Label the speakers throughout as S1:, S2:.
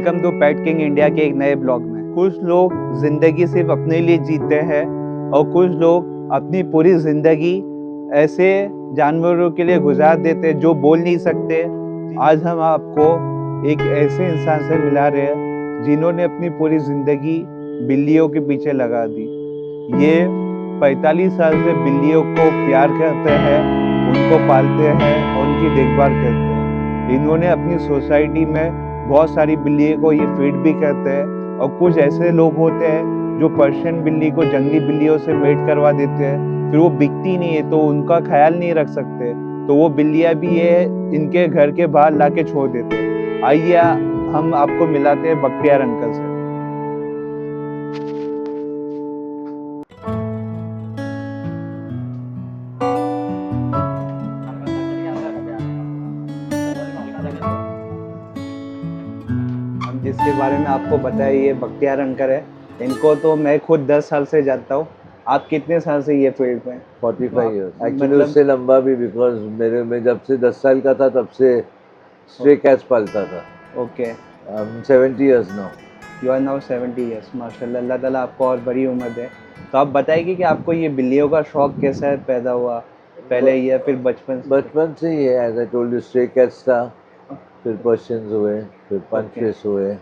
S1: Welcome to pet king India के एक नए ब्लॉग में। कुछ लोग जिंदगी सिर्फ अपने लिए जीते हैं और कुछ लोग अपनी पूरी जिंदगी ऐसे जानवरों के लिए गुजार देते हैं जो बोल नहीं सकते। आज हम आपको एक ऐसे इंसान से मिला रहे हैं जिन्होंने अपनी पूरी जिंदगी बिल्लियों के पीछे लगा दी। ये 45 साल से बिल्लियों को प्यार करते हैं, उनको पालते हैं और उनकी देखभाल करते हैं। इन्होंने अपनी सोसाइटी में बहुत सारी बिल्लियों को ये फीड भी करते हैं और कुछ ऐसे लोग होते हैं जो पर्शियन बिल्ली को जंगली बिल्लियों से मेट करवा देते हैं, फिर वो बिकती नहीं है तो उनका ख्याल नहीं रख सकते, तो वो बिल्लियां भी ये इनके घर के बाहर ला के छोड़ देते हैं। आइए हम आपको मिलाते हैं बख्तियार अंकल से। जिसके बारे में आपको बताया ये बख्तियार अंकल है। इनको तो मैं खुद 10 साल से जानता हूँ। आप कितने साल से ये फील्ड में?
S2: 45 ईयर्स एक्चुअली, उससे लंबा भी, बिकॉज मेरे में जब से 10 साल का था तब से स्ट्रे कैट्स पालता था।
S1: Okay,
S2: 70 years now.
S1: You are now 70 years. माशाल्लाह, अल्लाह ताला आपको और बड़ी उम्र दे। तो आप बताइए कि आपको ये बिल्लियों का शौक कैसे पैदा हुआ, पहले या फिर
S2: बचपन से ही है। As I told you, stray cats था, फिर पर्शियंस हुए, फिर पंचेस हुए।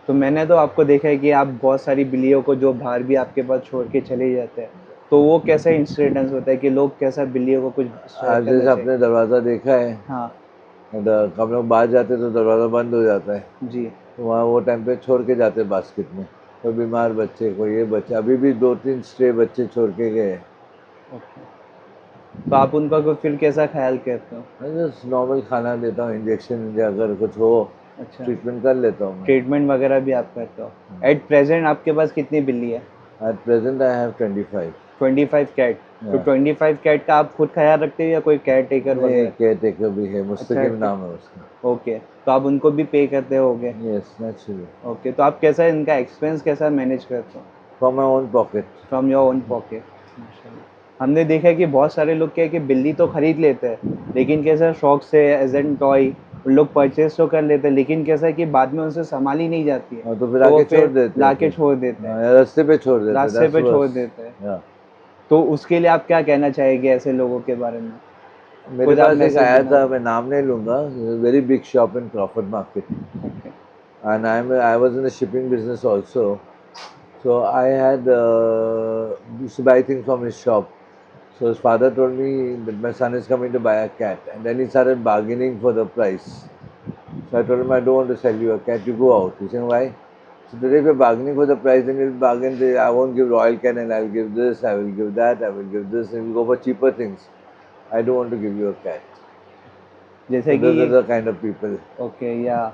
S1: तो मैंने तो आपको देखा है कि आप बहुत सारी बिल्लियों को जो बाहर भी आपके पास छोड़ के चले जाते हैं, तो वो कैसा इंसिडेंस होता है कि लोग कैसा बिल्लियों को कुछ
S2: आज जैसे आपने दरवाज़ा देखा है,
S1: हाँ
S2: हम लोग बाहर जाते तो दरवाज़ा बंद हो जाता है
S1: जी,
S2: तो वहाँ वो टाइम पे छोड़ के जाते बास्केट में, कोई बीमार बच्चे को, ये बच्चे अभी भी 2-3 स्ट्रे बच्चे छोड़ के गए।
S1: ओके। तो आप उनका को फिर कैसा ख्याल करते हो?
S2: मैं जस्ट नॉर्मल खाना देता हूँ, इंजेक्शन अगर कुछ हो,
S1: अच्छा,
S2: ट्रीटमेंट कर लेता हूँ।
S1: ट्रीटमेंट वगैरह भी आप करते हो? एट प्रेजेंट आपके पास कितनी बिल्ली है?
S2: At present I have 25।
S1: 25 cat. तो 25 कैट का आप खुद ख्याल रखते हो या कोई केयर टेकर वगैरह?
S2: केयर टेकर भी है, मुस्तकिम
S1: अच्छा,
S2: नाम है उसका।
S1: ओके, तो आप उनको भी पे करते होगे?
S2: Yes, naturally.
S1: ओके, तो आप कैसा इनका एक्सपेंस कैसा मैनेज करते हो?
S2: From my own pocket.
S1: From your own pocket. हमने देखा है कि बहुत सारे लोग क्या है कि बिल्ली तो खरीद लेते हैं, लेकिन कैसा शौक से एज एन टॉय उन लोग परचेज तो कर लेते हैं, लेकिन कैसा है कि बाद में उनसे संभाली नहीं जाती है,
S2: तो फिर आके छोड़ देते हैं,
S1: लाके छोड़ देते हैं,
S2: रास्ते पे छोड़ देते हैं,
S1: रास्ते पे छोड़ देते हैं। तो उसके लिए आप क्या कहना चाहेंगे ऐसे लोगों के बारे में?
S2: मेरे पास एक आया था, मैं नाम नहीं लूँगा, very big shop in Crawford market, and I was in the shipping business also, so I had used to buy things from his shop. So his father told me that my son is coming to buy a cat, and then he started bargaining for the price. So I told him, I don't want to sell you a cat, you go out. He said, why? So today if you're bargaining for the price, then you'll bargain, I won't give Royal Canin, I'll give this, I will give that, I will give this, and we'll go for cheaper things. I don't want to give you a cat.
S1: जैसे
S2: so
S1: कि
S2: those are the kind of people.
S1: Okay, या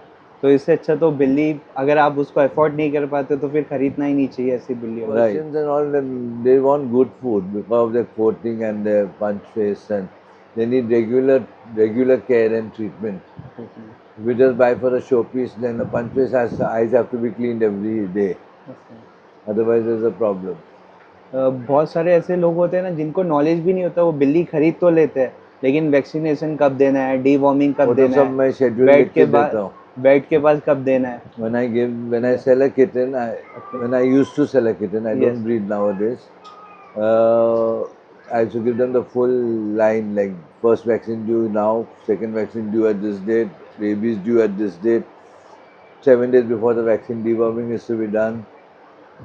S1: तो इससे अच्छा तो बिल्ली अगर आप उसको अफोर्ड नहीं कर पाते तो फिर खरीदना ही नहीं चाहिए ऐसी बिल्ली।
S2: Russians and all, they want good food because of their coating and their punch face, and they need regular care and treatment. If you just buy for a showpiece, then the punch face eyes have to be cleaned every day. Otherwise there's a problem.
S1: बहुत सारे ऐसे लोग होते हैं ना जिनको knowledge भी नहीं होता, वो बिल्ली खरीद तो लेते हैं लेकिन वैक्सीनेशन कब देना है, डीवॉर्मिंग कब देना है,
S2: मैं शेड्यूल लिख के देता हूँ,
S1: बेड के बाद कब देना है।
S2: when I sell a kitten, when I used to sell a kitten, I don't breed nowadays. I used to give them the full line, like first vaccine due now, second vaccine due at this date, rabies due at this date, 7 days before the vaccine deworming is to be done.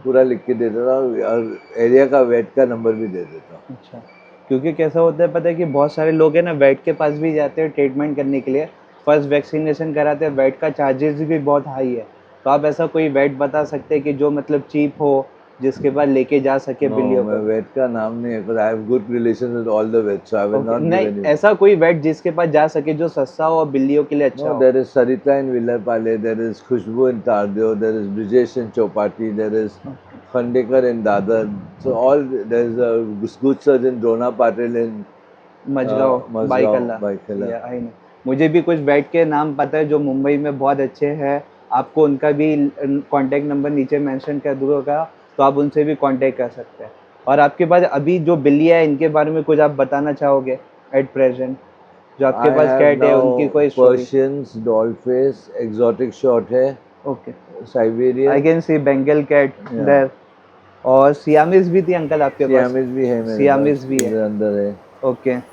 S2: पूरा लिख के दे देता हूँ और area का wait का number भी दे देता हूँ।
S1: अच्छा, क्योंकि कैसा होता है पता है कि बहुत सारे लोग हैं ना वेट के पास भी जाते हैं ट्रीटमेंट करने के लिए, फर्स्ट वैक्सीनेशन कराते हैं, वेट का चार्जेस भी बहुत हाई है। तो आप ऐसा कोई वेट बता सकते हैं कि जो मतलब चीप हो, जिसके बाद लेके जा सके बिल्लियों को?
S2: मैं वेट का नाम नहीं है, but I have good relations with all the vets, so I will not give any.
S1: ऐसा कोई वेट जिसके पास जा सके जो सस्ता हो और बिल्लियों के लिए अच्छा हो?
S2: There is Sarita in Villarpale, there is Khushbu in Tardeo, there is Brijesh in Chopati, there is Khandekar in Dadar. So all there is a good surgeon in Drona Patil in
S1: Mazagaon, Byculla. मुझे भी कुछ wait के नाम पता है जो मुंबई में बहुत अच्छे हैं। आपको उनका भी कांटेक्ट नंबर नीचे मेंशन कर दूंगा, तो आप उनसे भी कांटेक्ट कर सकते हैं। और आपके पास अभी जो बिल्ली है इनके बारे में कुछ आप बताना चाहोगे एट प्रेजेंट जो आपके पास कैट है उनकी कोई
S2: Persians, doll face, exotic short है
S1: okay, I
S2: Siberian,
S1: can see Bengal cat
S2: Yeah.
S1: There. और सियामीज भी थी अंकल आपके पास?
S2: सियामीज भी है मेरे
S1: सियामीज
S2: पास,
S1: भी है,
S2: इधर अंदर है।
S1: ओके।
S2: पंच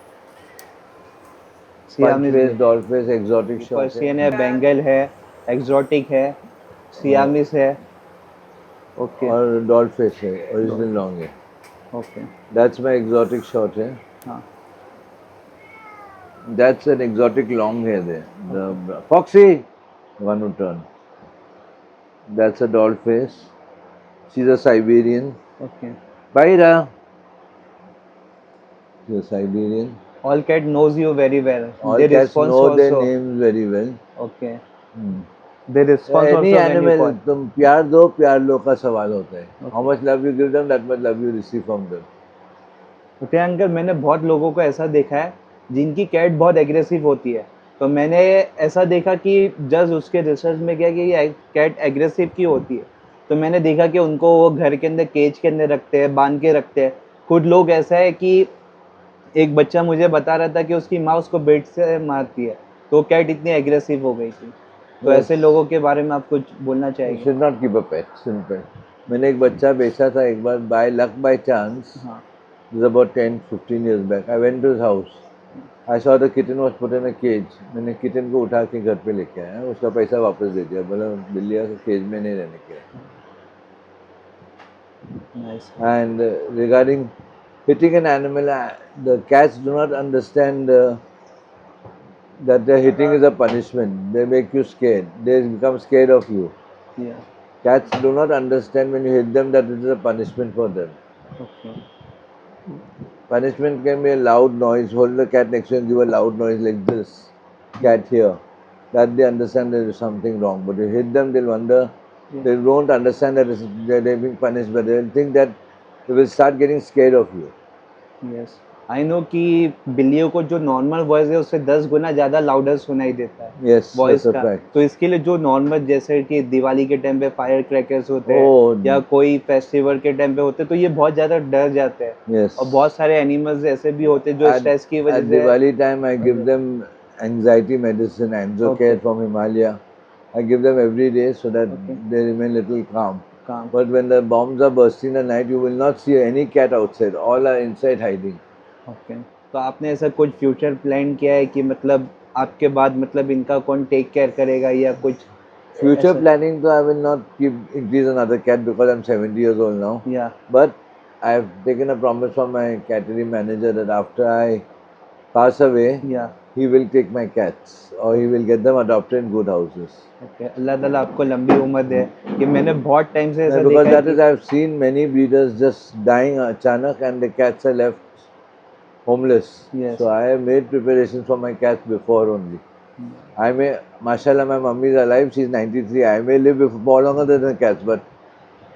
S1: सियामीज भी
S2: फेस,
S1: है,
S2: doll face, exotic shot
S1: Persian
S2: है,
S1: है, बेंगल है, एक्सोटिक है, सियामीज है, ओके।
S2: और डॉल फेस है, ओरिजिनल
S1: Dolphin.
S2: लॉन्ग है।
S1: Okay,
S2: that's my exotic shot है।
S1: हाँ,
S2: That's an exotic long hair there. The Foxy, one who turn. That's a doll face. She's a Siberian.
S1: Okay.
S2: Baira. She's a Siberian.
S1: All cat knows you very well.
S2: All
S1: They
S2: cats
S1: response
S2: know their
S1: also.
S2: names very well.
S1: Okay.
S2: Hmm.
S1: They response
S2: Any
S1: also when you
S2: animal,
S1: call.
S2: तुम प्यार दो, प्यार लो का सवाल होता है।
S1: Okay.
S2: How much love you give them, that much love you receive from them.
S1: तो uncle मैंने बहुत लोगों को ऐसा देखा है जिनकी कैट बहुत एग्रेसिव होती है, तो मैंने ऐसा देखा कि जस्ट उसके रिसर्च में क्या कि ये कैट एग्रेसिव की होती है, तो मैंने देखा कि उनको वो घर के अंदर केज के अंदर रखते हैं, बांध के रखते हैं। कुछ लोग ऐसा है कि एक बच्चा मुझे बता रहा था कि उसकी माँ उसको बेड से मारती है, तो कैट इतनी एग्रेसिव हो गई थी। तो
S2: Yes.
S1: ऐसे लोगों के बारे में आप कुछ बोलना
S2: You
S1: चाहेंगे?
S2: should not keep a pet. Simple. मैंने एक बच्चा बेचा था एक बार, by luck, by chance.
S1: हाँ,
S2: It was about 10-15 years back. I went to his house. I saw the kitten was put in a cage. मैंने kitten को उठा के घर पे लेके आया, उसका पैसा वापस दे दिया, बोला बिल्लिया को केज में नहीं रहने के।
S1: Nice.
S2: And regarding hitting an animal, the cats do not understand that the hitting is a punishment. They make you scared. They become scared of you.
S1: या,
S2: Cats do not understand when you hit them that it is a punishment for them.
S1: Okay,
S2: Punishment can be a loud noise. Hold the cat next to you and give a loud noise like this. Cat here. That they understand there is something wrong. But you hit them, they'll wonder.
S1: Yeah.
S2: They won't understand that they're being punished, but they'll think that they will start getting scared of you.
S1: Yes. I know कि बिल्लियों को जो normal voice है उससे 10 गुना ज़्यादा louder सुनाई देता है
S2: Yes,
S1: वॉइस
S2: that's a
S1: का।
S2: fact.
S1: तो इसके लिए जो नॉर्मल जैसे कि दिवाली के टाइम पे फायर क्रैकर्स होते हैं
S2: Oh,
S1: या कोई फेस्टिवल के टाइम पे होते हैं, तो ये बहुत ज़्यादा डर जाते हैं।
S2: yes.
S1: और बहुत सारे एनिमल्स ऐसे भी होते हैं जो स्ट्रेस की
S2: At
S1: वजह से।
S2: Diwali time, I give them anxiety medicine, Anzocare
S1: Okay.
S2: from Himalaya. I give them every day so that
S1: Okay.
S2: they remain little calm.
S1: काम,
S2: But when the bombs are bursting at night, you will not see any cat outside. All are inside hiding.
S1: Okay. तो आपने ऐसा कुछ future plan किया है कि मतलब आपके बाद मतलब इनका कौन टेक केयर करेगा या कुछ
S2: Future
S1: ऐसा?
S2: planning, though, I will not increase another cat because I'm 70 years old now.
S1: या,
S2: But I have taken a promise from my cattery manager that after I pass away,
S1: या,
S2: he will take my cats or he will get them adopted in good houses.
S1: Okay. Allah ताला आपको लंबी उम्र दे। कि मैंने बहुत time से ऐसा
S2: Because
S1: देखा है
S2: that is,
S1: कि
S2: I've seen many breeders just dying achanak and the cats are left homeless.
S1: Yes.
S2: So I have made preparations for my cats before only. I may, mashallah, my mummy is alive, she's 93. I may live more longer than the cats, but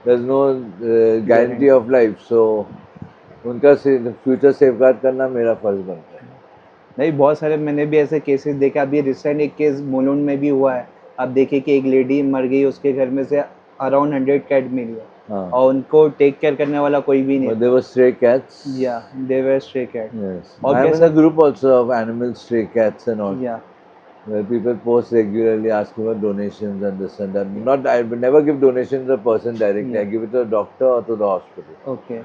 S2: there's no guarantee of life. So उनका future safeguard करना मेरा फर्ज बनता है।
S1: नहीं, बहुत सारे मैंने भी ऐसे केसेस देखे। अभी रिसेंट एक केस मुलुंड में भी हुआ है। आप देखिए कि एक लेडी मर गई, उसके घर में से अराउंड 100 कैट मिली है
S2: हाँ।
S1: और उनको टेक केयर करने वाला कोई भी नहीं।
S2: But they were stray cats.
S1: या, दे वर स्ट्रे कैट।
S2: Yes.
S1: और
S2: I'm in
S1: कैसा?
S2: a group also of animal stray cats and all.
S1: या,
S2: Where people post regularly asking for donations and this and that. Not, I will never give donations to a person directly.
S1: Yeah.
S2: I give it to a doctor or to the hospital.
S1: Okay.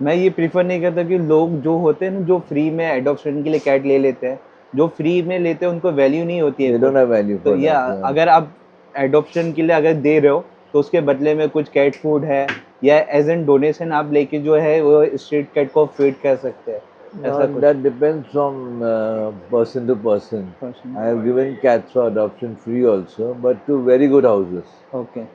S1: मैं ये prefer नहीं करता कि लोग जो होते हैं ना, जो फ्री में एडॉप्शन के लिए कैट ले लेते हैं, जो फ्री में लेते हैं उनको वैल्यू नहीं होती
S2: They
S1: है
S2: don't
S1: कुछ।
S2: have value
S1: तो
S2: for
S1: या
S2: that. Yeah.
S1: अगर आप एडॉप्शन के लिए अगर दे रहे हो तो उसके बदले में कुछ कैट फूड है या एज एन डोनेशन आप लेके जो है वो स्ट्रीट कैट को फीड कर सकते हैं, ऐसा
S2: No,
S1: कुछ।
S2: that depends from person to person. I have given cats for adoption free also, but to very good houses.
S1: Okay,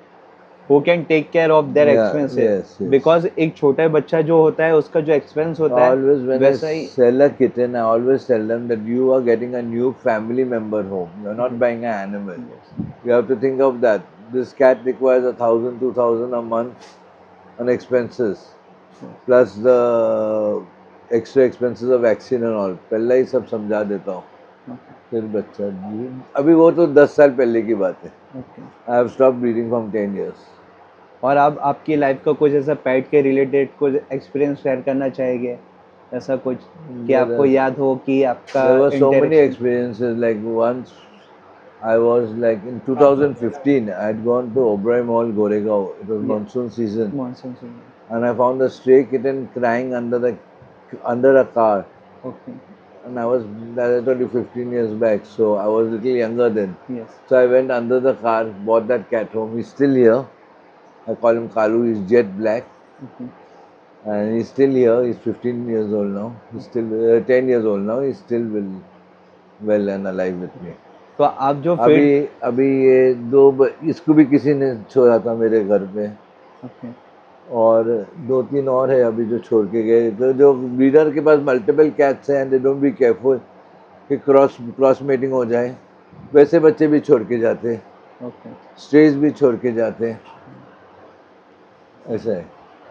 S1: who can take care of their
S2: Yeah,
S1: expenses,
S2: yes, yes.
S1: because एक छोटा बच्चा जो होता है उसका जो expense होता है
S2: Always when
S1: वैसा
S2: I
S1: he.
S2: sell a kitten, I always tell them that you are getting a new family member home. You are not buying an animal. You have to think of that. This cat requires 1,000, 2,000 a month on expenses, plus the extra expenses of vaccine and all. पहले ही सब समझा देता हूँ। फिर बच्चा, अभी वो तो 10 साल पहले की बात है।
S1: Okay.
S2: I have stopped breeding from 10 years.
S1: और आप आपकी लाइफ का कुछ ऐसा पेट के रिलेटेड कुछ एक्सपीरियंस शेयर करना चाहेंगे, ऐसा कुछ कि
S2: There
S1: आपको
S2: are-
S1: याद हो कि आपका
S2: There were so many
S1: interaction-
S2: experiences. Like once I was like in 2015. I had gone to Oberoi Mall, Goregaon. It was
S1: Yeah.
S2: monsoon season,
S1: Monsoon season.
S2: and I found a stray kitten crying under a car.
S1: Okay.
S2: And I was, as I told you, 15 years back. So I was a little younger then.
S1: Yes.
S2: So I went under the car, bought that cat home. He's still here. I call him Kalu. He's jet black,
S1: Okay.
S2: and he's still here. He's 15 years old now. He's still 10 years old now. He's still well and alive with me.
S1: तो आप जो फिर
S2: अभी ये इसको भी किसी ने छोड़ा था मेरे घर पे,
S1: okay.
S2: और 2-3 और है अभी जो छोड़ के गए। तो जो ब्रीडर के पास मल्टीपल कैट्स हैं, दे डोंट बी केयरफुल कि क्रॉस मेटिंग हो जाए, वैसे बच्चे भी छोड़ के जाते,
S1: Okay.
S2: स्ट्रेज भी छोड़ के जाते, ऐसा है।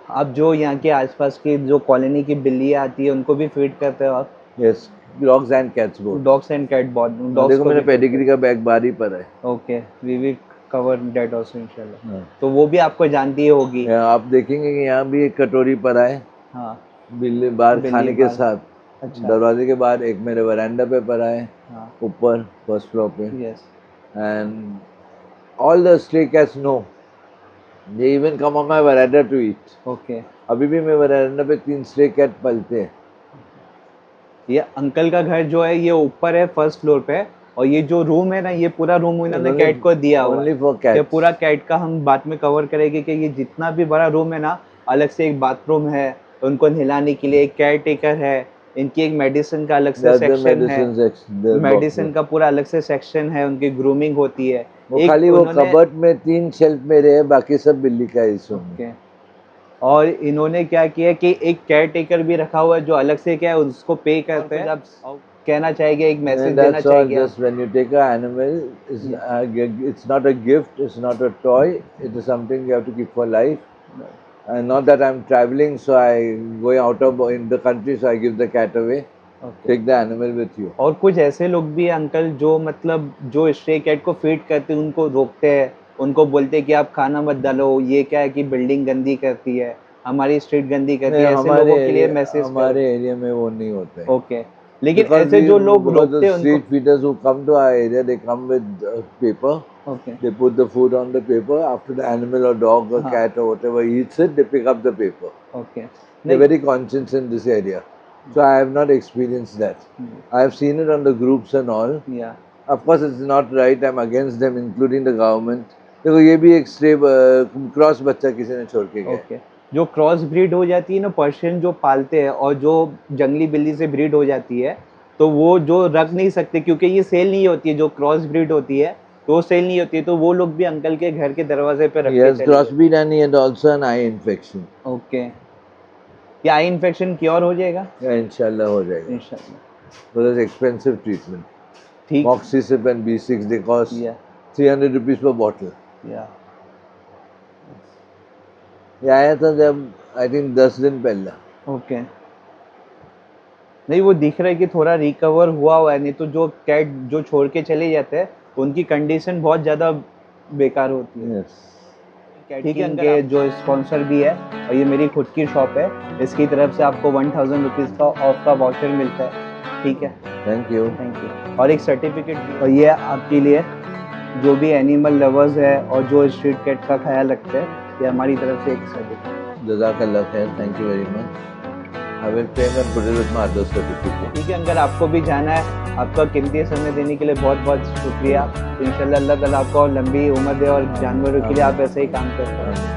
S1: आप जो यहाँ के आसपास की जो कॉलोनी की बिल्लियाँ आती है उनको भी फीड करते हो आप?
S2: Yes, dogs and cats both.
S1: Dogs and cat dogs
S2: देखो मेरे पेडिग्री का बैग बाहर पर है।
S1: Okay, we will cover that also इंशाल्लाह।
S2: हाँ।
S1: तो वो भी आपको जानती होगी।
S2: आप देखेंगे कि यहाँ भी एक कटोरी पर है,
S1: हाँ,
S2: बिल्ली बाहर
S1: बिल्ली
S2: खाने के
S1: बाहर।
S2: साथ।
S1: अच्छा।
S2: दरवाजे के बाहर एक मेरे वरांडा पे पड़ा है,
S1: हाँ,
S2: ऊपर फर्स्ट फ्लोर पे।
S1: Yes.
S2: And all the stray cats know. They even come on my veranda to eat.
S1: Okay.
S2: अभी भी मेरे वरांडा पे 3 स्ट्रे कैट पलते हैं।
S1: ये अंकल का घर जो है ये ऊपर है फर्स्ट फ्लोर पे, और ये जो रूम है ना ये पूरा रूम इन्होंने
S2: Only-
S1: कैट को दिया हुआ
S2: Only
S1: है।
S2: for cats.
S1: ये पूरा कैट का हम बाद में कवर करेंगे कि ये जितना भी बड़ा रूम है ना, अलग से एक बाथरूम है उनको नहलाने के लिए, एक केयर टेकर है, इनकी एक मेडिसिन का अलग से
S2: That's the
S1: section
S2: medicine section, the
S1: medicine
S2: box.
S1: का पूरा अलग से सेक्शन है, उनकी ग्रूमिंग होती है।
S2: वो
S1: एक
S2: खाली वो
S1: उन्होंने-
S2: कबर्ड में 3 शेल्फ मेरे है, बाकी सब बिल्ली का है इस रूम में।
S1: ओके। और इन्होंने क्या किया कि एक केयर टेकर भी रखा हुआ है जो अलग से क्या है उसको पे करते हैं। आप कहना चाहेंगे, एक मैसेज
S2: And
S1: देना
S2: that's all.
S1: चाहेंगे?
S2: Just when you take an animal, it's not a gift, it's not a toy. It is something you have to keep for life. And not that I'm traveling, so I going out of in the country, so I give the cat away.
S1: Okay.
S2: Take the animal with you.
S1: और कुछ ऐसे लोग भी हैं uncle जो मतलब जो stray cat को फीड करते हैं उनको रोकते हैं, उनको बोलते हैं कि आप खाना मत डालो, ये क्या है कि बिल्डिंग गंदी करती है, हमारी स्ट्रीट गंदी करती है, ऐसे लोगों के लिए मैसेज
S2: हमारे एरिया में वो नहीं होते हैं।
S1: ओके। लेकिन ऐसे जो लोग रोकते हैं
S2: street
S1: उनको
S2: feeders who come to our area, they come with paper.
S1: Okay
S2: They put the food on the paper. After the animal or dog or
S1: हाँ.
S2: cat or whatever eats it, they pick up the paper.
S1: Okay.
S2: They're very conscious in this area. So I have not experienced that. I have seen it on the groups and all.
S1: या
S2: Of course, it's not right. I'm against them, including the government. देखो ये भी एक stray cross बच्चा किसी ने छोड़ के गया।
S1: ओके। जो क्रॉस ब्रीड हो जाती है ना, पर्शियन जो पालते हैं और जो जंगली बिल्ली से ब्रीड हो जाती है, तो वो जो रख नहीं सकते क्योंकि ये सेल नहीं होती है, जो क्रॉस ब्रीड होती है तो वो सेल नहीं होती है, तो वो लोग भी अंकल के घर के दरवाजे पे रख
S2: He has crossbreed and he had also an eye infection.
S1: Okay. ये आई इन्फेक्शन क्योर हो जाएगा?
S2: Yeah, inshallah हो जाएगा।
S1: इंशाल्लाह।
S2: But it's expensive treatment.
S1: ठीक।
S2: Moxicip and B6 they cost
S1: या
S2: 300 rupees per bottle.
S1: या
S2: ये आया था जब I think 10 दिन पहले।
S1: ओके। नहीं, वो दिख रहा है कि थोड़ा रिकवर हुआ है, नहीं तो जो कैट जो छोड़ के चले जाते हैं उनकी कंडीशन बहुत ज़्यादा बेकार होती है।
S2: Yes.
S1: ठीक है, इनके जो स्पॉन्सर भी है और ये मेरी खुद की शॉप है, इसकी तरफ से आपको 1000 रुपीज़ का ऑफ का वाउचर मिलता है। ठीक है,
S2: Thank you.
S1: Thank you. और एक सर्टिफिकेट भी, और ये आपके लिए जो भी एनिमल लवर्स है और जो स्ट्रीट कैट का ख्याल रखते हैं, ये हमारी तरफ से एक certificate.
S2: Jazakallah khair. Thank you very much. I will frame and put it with my other certificate.
S1: ठीक है अंकल, आपको भी जाना है, आपका कीमती समय देने के लिए बहुत बहुत शुक्रिया। इंशाल्लाह अल्लाह ताला आपको और लंबी उम्र दे और जानवरों के लिए आप ऐसे ही काम करते हैं।